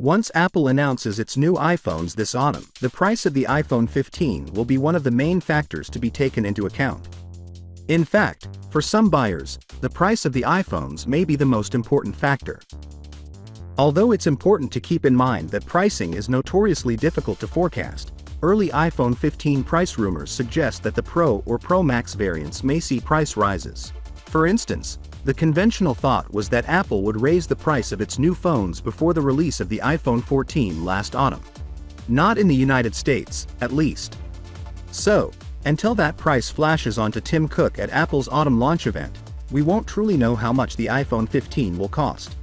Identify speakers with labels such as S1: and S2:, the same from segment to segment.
S1: Once Apple announces its new iPhones this autumn, the price of the iPhone 15 will be one of the main factors to be taken into account. In fact, for some buyers, the price of the iPhones may be the most important factor. Although it's important to keep in mind that pricing is notoriously difficult to forecast, early iPhone 15 price rumors suggest that the Pro or Pro Max variants may see price rises. For instance, the conventional thought was that Apple would raise the price of its new phones before the release of the iPhone 14 last autumn. Not in the United States, at least. So, until that price flashes onto Tim Cook at Apple's autumn launch event, we won't truly know how much the iPhone 15 will cost.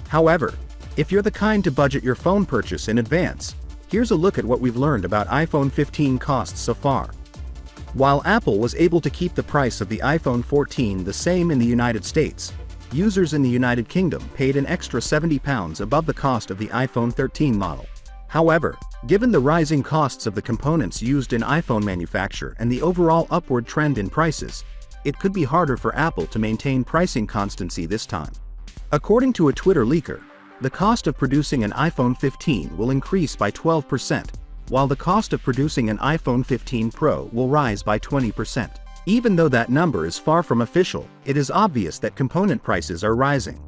S1: However, if you're the kind to budget your phone purchase in advance, here's a look at what we've learned about iPhone 15 costs so far. While Apple was able to keep the price of the iPhone 14 the same in the United States, users in the United Kingdom paid an extra £70 above the cost of the iPhone 13 model. However, given the rising costs of the components used in iPhone manufacture and the overall upward trend in prices, it could be harder for Apple to maintain pricing constancy this time. According to a Twitter leaker, the cost of producing an iPhone 15 will increase by 12%, while the cost of producing an iPhone 15 Pro will rise by 20%. Even though that number is far from official, it is obvious that component prices are rising.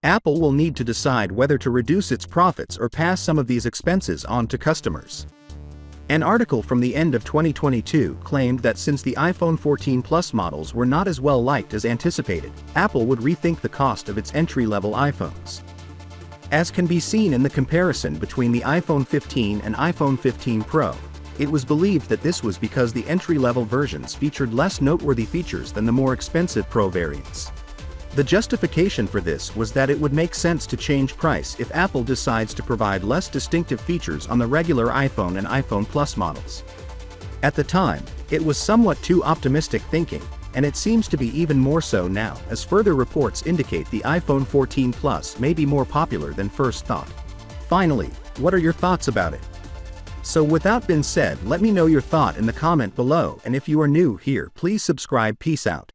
S1: Apple will need to decide whether to reduce its profits or pass some of these expenses on to customers. An article from the end of 2022 claimed that since the iPhone 14 Plus models were not as well liked as anticipated, Apple would rethink the cost of its entry-level iPhones. As can be seen in the comparison between the iPhone 15 and iPhone 15 Pro, it was believed that this was because the entry-level versions featured less noteworthy features than the more expensive Pro variants. The justification for this was that it would make sense to change price if Apple decides to provide less distinctive features on the regular iPhone and iPhone Plus models. At the time, it was somewhat too optimistic thinking, and it seems to be even more so now as further reports indicate the iPhone 14 Plus may be more popular than first thought. Finally, what are your thoughts about it? So with that being said, let me know your thought in the comment below, and if you are new here, please subscribe. Peace out.